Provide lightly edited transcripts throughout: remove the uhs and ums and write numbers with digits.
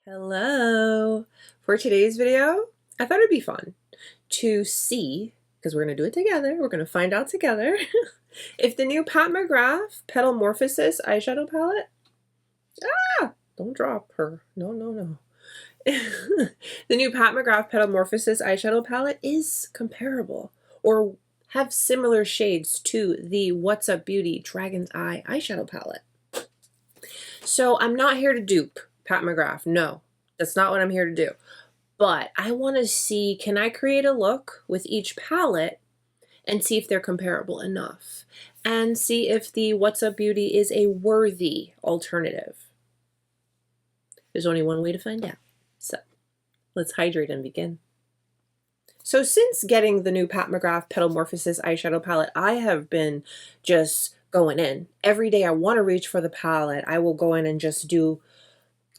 Hello! For today's video, I thought it'd be fun to see, because we're going to do it together, we're going to find out together, if the new Pat McGrath Petalmorphosis eyeshadow palette, don't drop her, no. The new Pat McGrath Petalmorphosis eyeshadow palette is comparable or have similar shades to the What's Up Beauty Dragon's Eye eyeshadow palette. So I'm not here to dupe Pat McGrath. No, that's not what I'm here to do. But I want to see, can I create a look with each palette and see if they're comparable enough? And see if the What's Up Beauty is a worthy alternative. There's only one way to find out. So let's hydrate and begin. So since getting the new Pat McGrath Petalmorphosis eyeshadow palette, I have been just going in. Every day I want to reach for the palette. I will go in and just do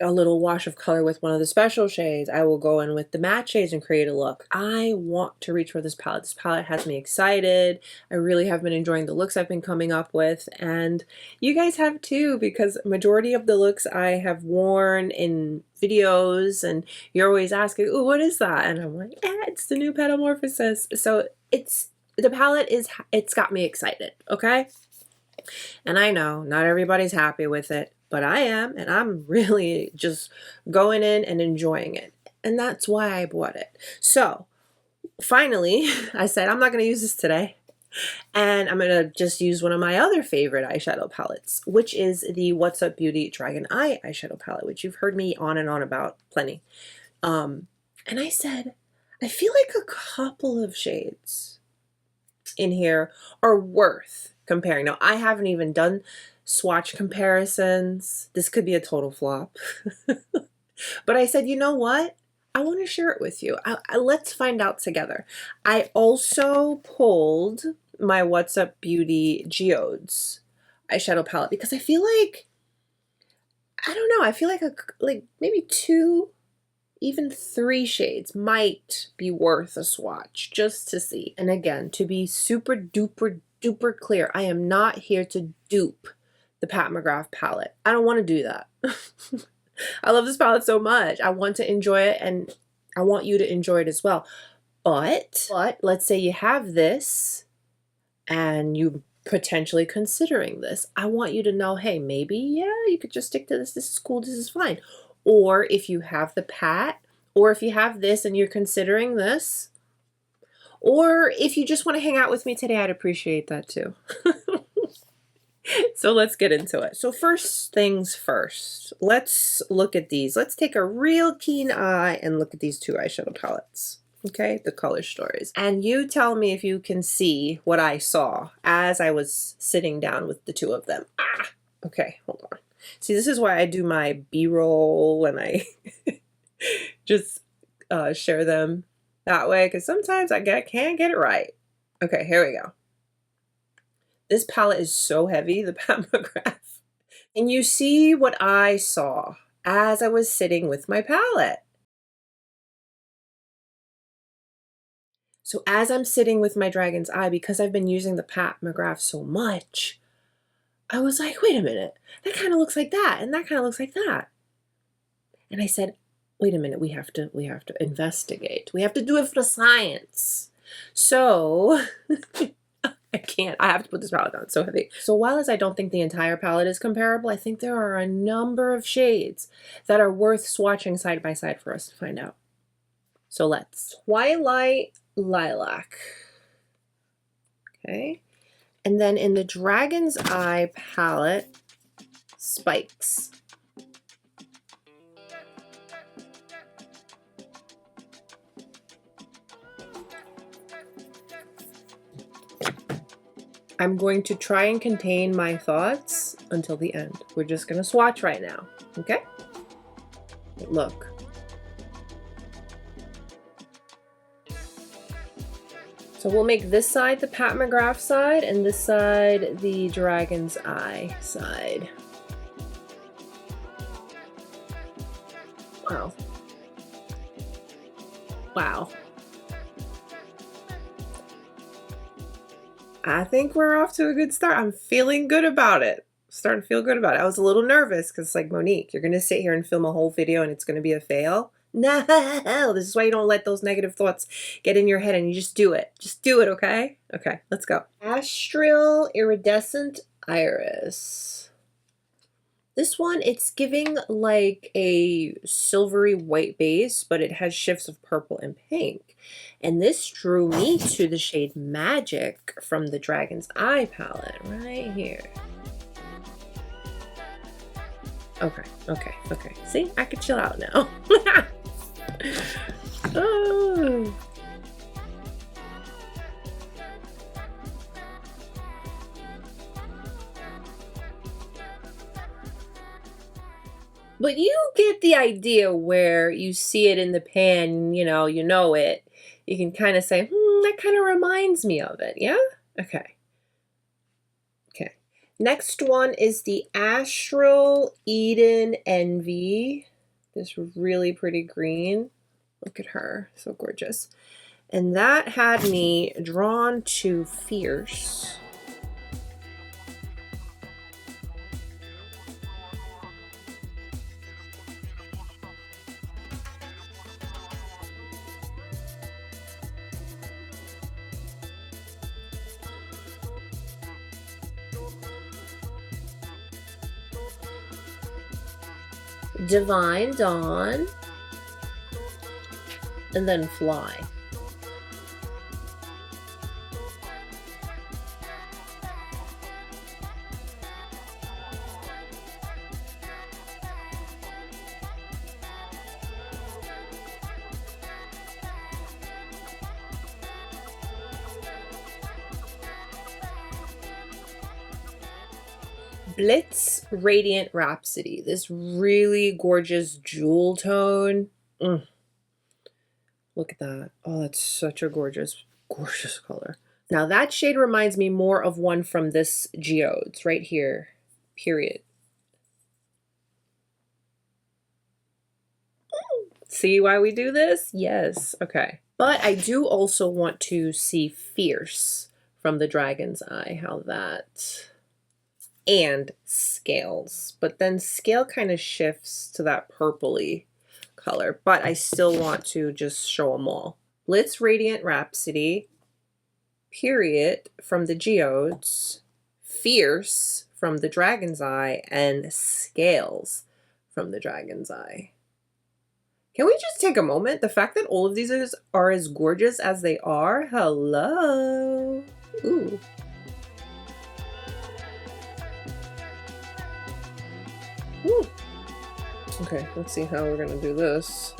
a little wash of color with one of the special shades. I will go in with the matte shades and create a look. I want to reach for this palette. This palette has me excited. I really have been enjoying the looks I've been coming up with, and you guys have too, because majority of the looks I have worn in videos, and you're always asking, "Ooh, what is that?" And I'm like, it's the new Petalmorphosis. So the palette it's got me excited, okay? And I know not everybody's happy with it, but I am, and I'm really just going in and enjoying it. And that's why I bought it. So finally, I said, I'm not going to use this today. And I'm going to just use one of my other favorite eyeshadow palettes, which is the What's Up Beauty Dragon Eye eyeshadow palette, which you've heard me on and on about plenty. And I said, I feel like a couple of shades in here are worth comparing. Now, I haven't even done swatch comparisons. This could be a total flop. But I said, you know what? I want to share it with you. Let's find out together. I also pulled my What's Up Beauty Geodes eyeshadow palette because I feel like, I don't know, I feel like maybe 2, even 3 shades might be worth a swatch just to see. And again, to be super duper clear, I am not here to dupe the Pat McGrath palette. I don't want to do that. I love this palette so much. I want to enjoy it, and I want you to enjoy it as well. But let's say you have this and you potentially considering this. I want you to know, hey, maybe, yeah, you could just stick to this. This is cool. This is fine. Or if you have the Pat, or if you have this and you're considering this, or if you just want to hang out with me today, I'd appreciate that too. So let's get into it. So first things first, let's look at these. Let's take a real keen eye and look at these 2 eyeshadow palettes. Okay, the color stories. And you tell me if you can see what I saw as I was sitting down with the 2 of them. Okay, hold on. See, this is why I do my B-roll and I just share them that way, because sometimes I can't get it right. Okay, here we go. This palette is so heavy, the Pat McGrath. And you see what I saw as I was sitting with my palette. So as I'm sitting with my Dragon's Eye, because I've been using the Pat McGrath so much, I was like, wait a minute, that kind of looks like that, and that kind of looks like that. And I said, wait a minute, we have to investigate. We have to do it for science. So I can't. I have to put this palette down. It's so heavy. So while I don't think the entire palette is comparable, I think there are a number of shades that are worth swatching side by side for us to find out. So let's. Twilight Lilac. Okay. And then in the Dragon's Eye palette, Spikes. I'm going to try and contain my thoughts until the end. We're just going to swatch right now, okay? Look. So we'll make this side the Pat McGrath side and this side the Dragon's Eye side. Wow. Wow. I think we're off to a good start. I'm feeling good about it. starting to feel good about it. I was a little nervous because, like, Monique, you're going to sit here and film a whole video and it's going to be a fail. No, this is why you don't let those negative thoughts get in your head and you just do it. Just do it, okay? Okay, let's go. Astral Iridescent Iris. This one, it's giving like a silvery white base, but it has shifts of purple and pink. And this drew me to the shade Magic from the Dragon's Eye palette right here. Okay, okay, okay. See, I could chill out now. Oh. But you get the idea where you see it in the pan, you know it. You can kind of say, that kind of reminds me of it, yeah? Okay. Okay. Next one is the Astral Eden Envy. This really pretty green. Look at her, so gorgeous. And that had me drawn to Fierce. Divine Dawn, and then Fly. Blitz Radiant Rhapsody, this really gorgeous jewel tone. Look at that. Oh, that's such a gorgeous, gorgeous color. Now that shade reminds me more of one from this Geodes right here, period. See why we do this? Yes, okay. But I do also want to see Fierce from the Dragon's Eye, how that... and Scales, but then Scale kind of shifts to that purpley color, but I still want to just show them all. Blitz Radiant Rhapsody, period, from the Geodes, Fierce from the Dragon's Eye, and Scales from the Dragon's Eye. Can we just take a moment? The fact that all of these are as gorgeous as they are, hello. Ooh. Ooh. Okay, let's see how we're gonna do this.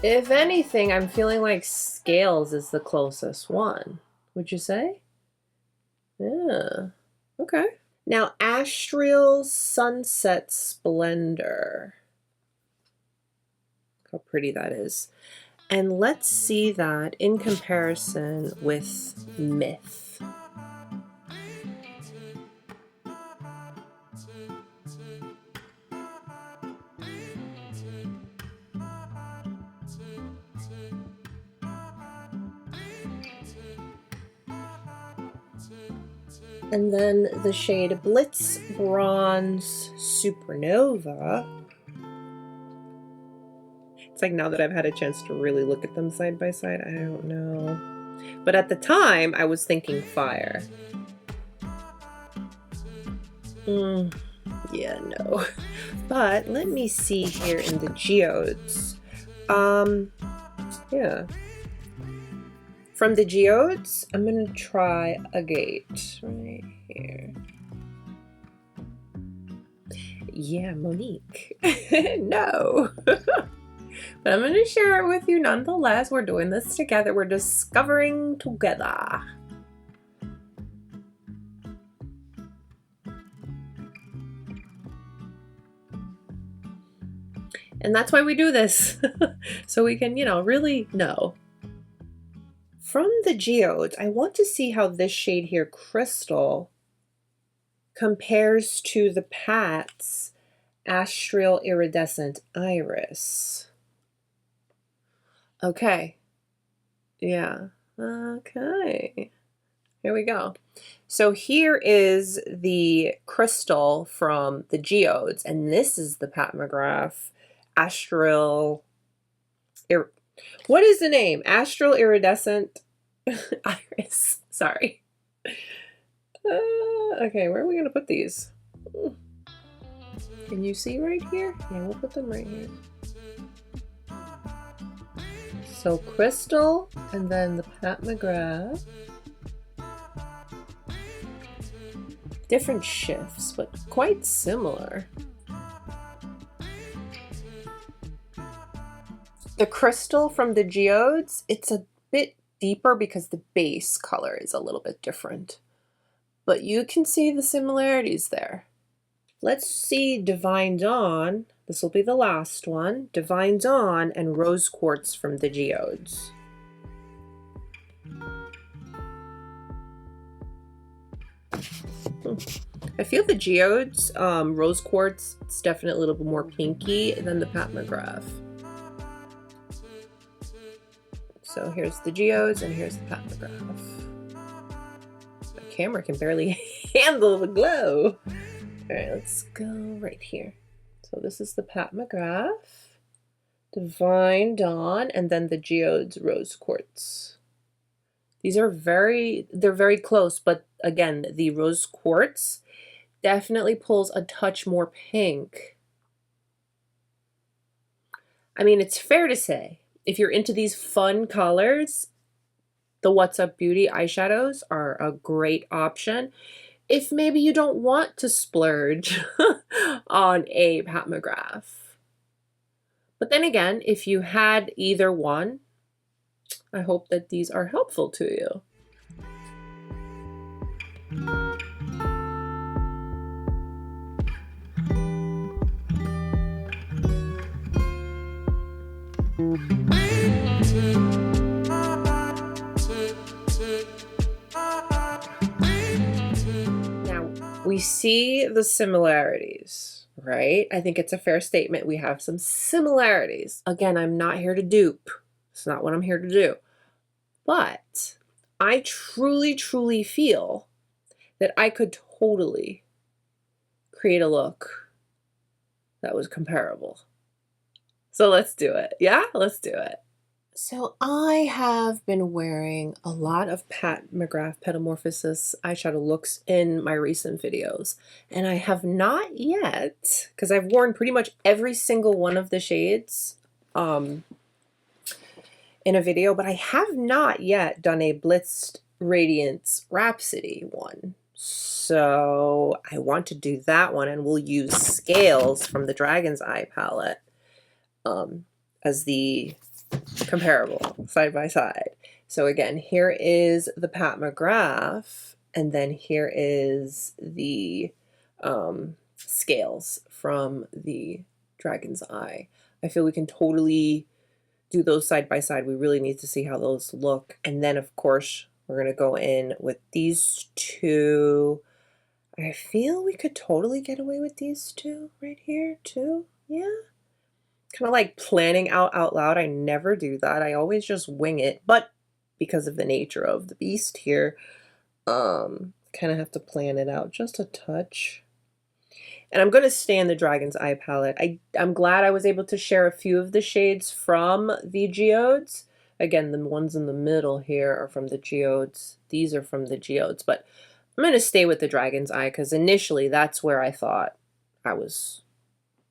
If anything, I'm feeling like Scales is the closest one. Would you say? Yeah. Okay. Now, Astral Sunset Splendor. Look how pretty that is. And let's see that in comparison with Myth. And then the shade Blitz Bronze Supernova. It's like now that I've had a chance to really look at them side by side, I don't know. But at the time, I was thinking Fire. Yeah, no. But let me see here in the Geodes. Yeah. From the Geodes, I'm going to try Agate right here. Yeah, Monique. No. But I'm going to share it with you nonetheless. We're doing this together. We're discovering together. And that's why we do this. So we can, really know. From the Geodes, I want to see how this shade here, Crystal, compares to the Pat's Astral Iridescent Iris. Okay. Yeah. Okay, here we go. So here is the crystal from the Geodes, and this is the Pat McGrath Astral. What is the name? Astral Iridescent Iris. Sorry. Okay, where are we gonna put these? Can you see right here? Yeah, we'll put them right here. So crystal, and then the Pat McGrath. Different shifts, but quite similar. The crystal from the Geodes, it's a bit deeper because the base color is a little bit different. But you can see the similarities there. Let's see Divine Dawn. This will be the last one. Divine Dawn and Rose Quartz from the Geodes. I feel the Geodes Rose Quartz, it's definitely a little bit more pinky than the Pat McGrath. So here's the Geodes and here's the Pat McGrath. My camera can barely handle the glow. All right, let's go right here. So this is the Pat McGrath, Divine Dawn, and then the Geodes Rose Quartz. These are they're very close, but again, the Rose Quartz definitely pulls a touch more pink. I mean, it's fair to say, if you're into these fun colors, the What's Up Beauty eyeshadows are a great option. If maybe you don't want to splurge on a Pat McGrath. But then again, if you had either one, I hope that these are helpful to you. We see the similarities, right? I think it's a fair statement. We have some similarities. Again, I'm not here to dupe. It's not what I'm here to do. But I truly, truly feel that I could totally create a look that was comparable. So let's do it. Yeah, let's do it. So I have been wearing a lot of Pat McGrath Petalmorphosis eyeshadow looks in my recent videos, and I have not yet, because I've worn pretty much every single one of the shades in a video, but I have not yet done a Blitzed Radiance Rhapsody one. So I want to do that one, and we'll use Scales from the Dragon's Eye palette as the comparable side by side. So again, here is the Pat McGrath, and then here is the Scales from the Dragon's Eye. I feel we can totally do those side by side. We really need to see how those look. And then of course, we're gonna go in with these two. I feel we could totally get away with these two right here too. Yeah. Kind of like planning out loud. I never do that. I always just wing it, but because of the nature of the beast here, kind of have to plan it out just a touch. And I'm going to stay in the Dragon's Eye palette. I'm glad I was able to share a few of the shades from the Geodes. Again, the ones in the middle here are from the Geodes. These are from the Geodes, but I'm going to stay with the Dragon's Eye because initially that's where I thought I was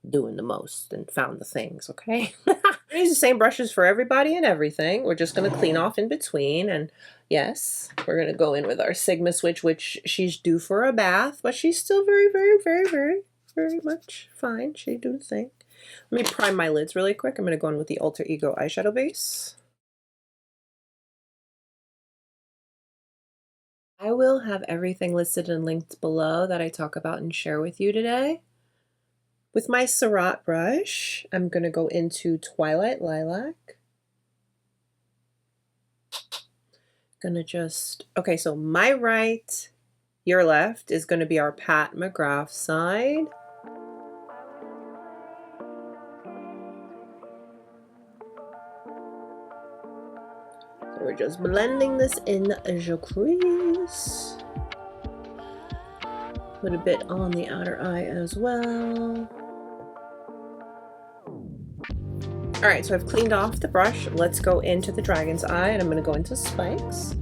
doing the most and found the things, okay? I use the same brushes for everybody and everything. We're just going to clean off in between, and yes, we're going to go in with our Sigma Switch, which she's due for a bath, but she's still very, very, very, very, very much fine. She do the thing. Let me prime my lids really quick. I'm going to go in with the Alter Ego eyeshadow base. I will have everything listed and linked below that I talk about and share with you today. With my Surratt brush, I'm going to go into Twilight Lilac. Gonna just, okay, so my right, your left is going to be our Pat McGrath side. So we're we're just blending this in the crease. Put a bit on the outer eye as well. All right, so I've cleaned off the brush. Let's go into the dragon's eye, and I'm going to go into spikes.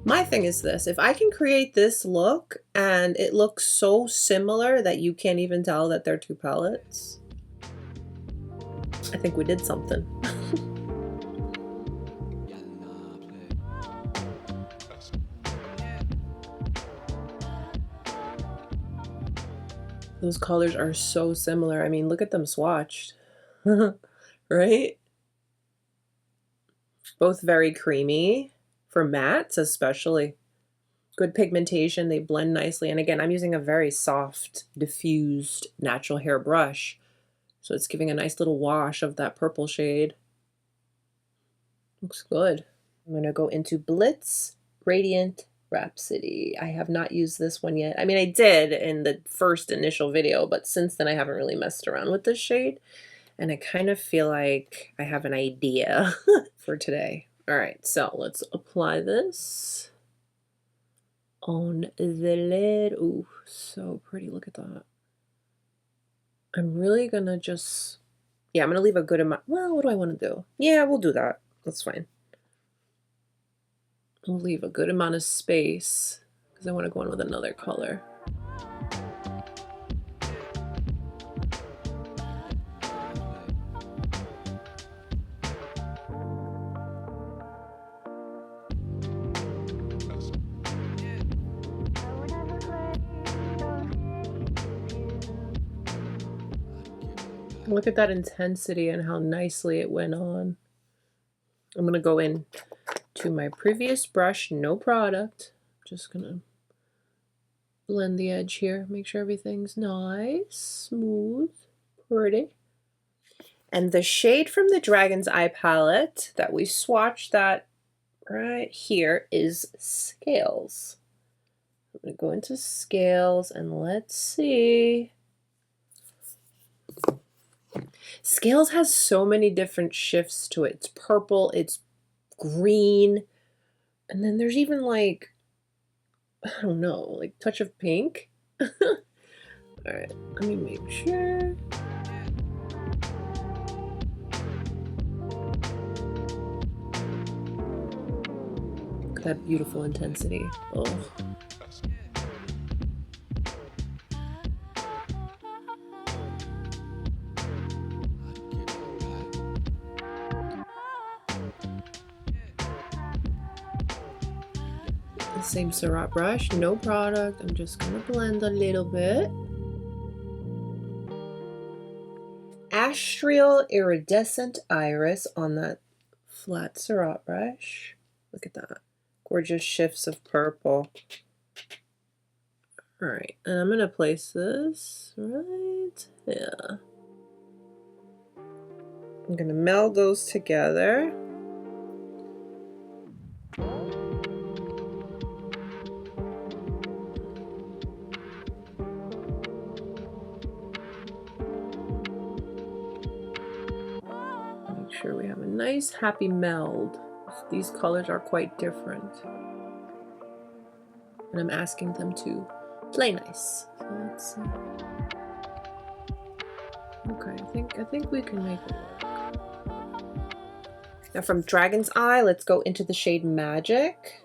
My thing is this, if I can create this look and it looks so similar that you can't even tell that they're two palettes, I think we did something. Those colors are so similar. I mean, look at them swatched, right? Both very creamy. For mattes especially. Good pigmentation, they blend nicely. And again, I'm using a very soft, diffused natural hair brush. So it's giving a nice little wash of that purple shade. Looks good. I'm gonna go into Blitz Radiant Rhapsody. I have not used this one yet. I mean, I did in the first initial video, but since then I haven't really messed around with this shade. And I kind of feel like I have an idea for today. All right, so let's apply this on the lid. Ooh, so pretty. Look at that. I'm really gonna just, yeah, I'm gonna leave a good amount. Well, what do I want to do? Yeah, we'll do that. That's fine. We'll leave a good amount of space because I want to go in with another color. Look at that intensity and how nicely it went on. I'm going to go in to my previous brush, no product. Just going to blend the edge here, make sure everything's nice, smooth, pretty. And the shade from the Dragon's Eye palette that we swatched that right here is Scales. I'm going to go into Scales and let's see. Scales has so many different shifts to it. It's purple, it's green, and then there's even like, I don't know, like touch of pink. All right, let me make sure. Look at that beautiful intensity. Oh. Same Surratt brush, no product. I'm just gonna blend a little bit. Astral Iridescent Iris on that flat Surratt brush. Look at that. Gorgeous shifts of purple. All right, and I'm gonna place this right here. I'm gonna meld those together. Sure we have a nice happy meld. These colors are quite different, and I'm asking them to play nice. So let's see. Okay, I think we can make it work. Now from Dragon's Eye, let's go into the shade Magic.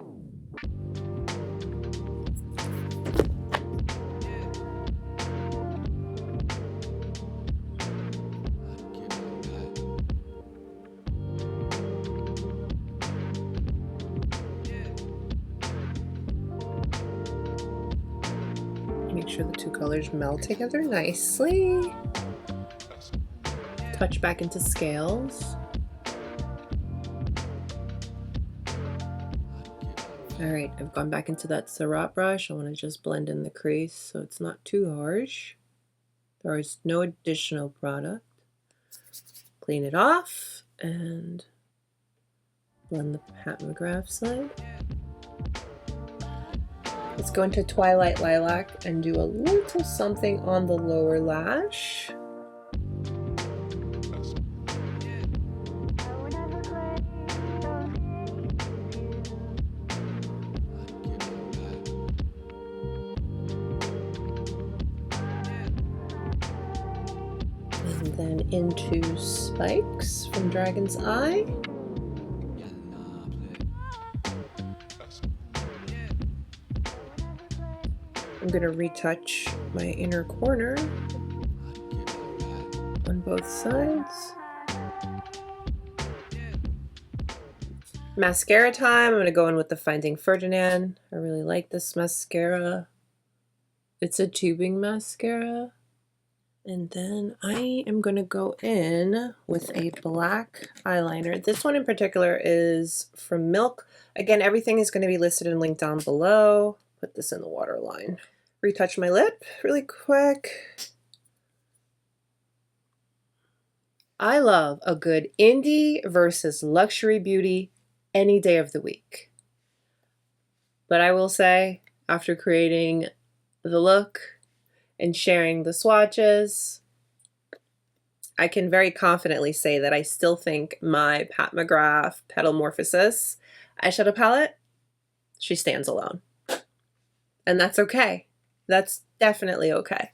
Make sure the two colors meld together nicely. Touch back into Scales. All right, I've gone back into that Surratt brush. I want to just blend in the crease so it's not too harsh. There is no additional product. Clean it off and blend the Pat McGrath side. Let's go into Twilight Lilac and do a little something on the lower lash. then into Spikes from Dragon's Eye. I'm going to retouch my inner corner on both sides. Mascara time. I'm going to go in with the Finding Ferdinand. I really like this mascara. It's a tubing mascara. And then I am going to go in with a black eyeliner. This one in particular is from Milk. Again, everything is going to be listed and linked down below. Put this in the waterline. Retouch my lip really quick. I love a good indie versus luxury beauty any day of the week. But I will say, after creating the look and sharing the swatches, I can very confidently say that I still think my Pat McGrath Petalmorphosis eyeshadow palette, she stands alone. And that's okay. That's definitely okay.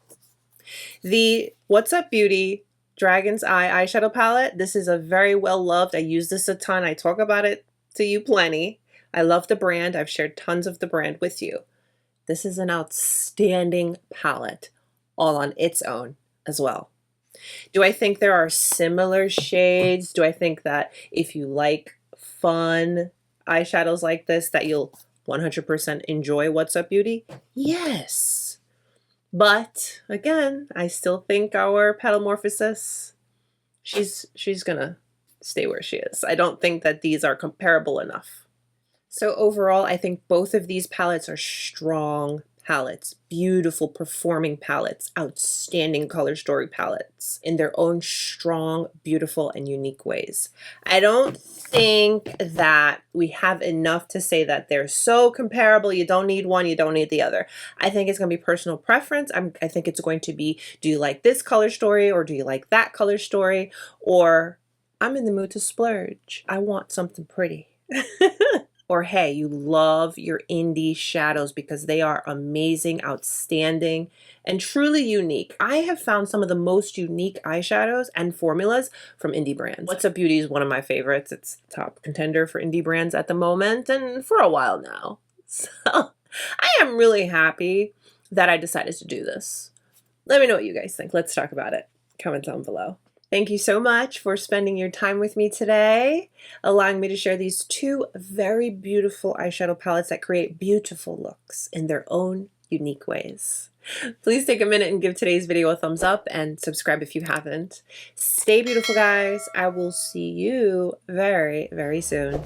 The What's Up Beauty Dragon's Eye eyeshadow palette, this is a very well loved. I use this a ton. I talk about it to you plenty. I love the brand. I've shared tons of the brand with you. This is an outstanding palette all on its own as well. Do I think there are similar shades? Do I think that if you like fun eyeshadows like this that you'll 100% enjoy What's Up Beauty? Yes. But again, I still think our Petalmorphosis, she's gonna stay where she is. I don't think that these are comparable enough. So overall, I think both of these palettes are strong palettes, beautiful performing palettes, outstanding color story palettes in their own strong, beautiful, and unique ways. I don't think that we have enough to say that they're so comparable. You don't need one, you don't need the other. I think it's going to be personal preference. I think it's going to be, do you like this color story or do you like that color story? Or I'm in the mood to splurge. I want something pretty. Or hey, you love your indie shadows because they are amazing, outstanding, and truly unique. I have found some of the most unique eyeshadows and formulas from indie brands. What's Up Beauty is one of my favorites. It's top contender for indie brands at the moment and for a while now. So I am really happy that I decided to do this. Let me know what you guys think. Let's talk about it. Comment down below. Thank you so much for spending your time with me today, allowing me to share these two very beautiful eyeshadow palettes that create beautiful looks in their own unique ways. Please take a minute and give today's video a thumbs up and subscribe if you haven't. Stay beautiful, guys. I will see you very, very soon.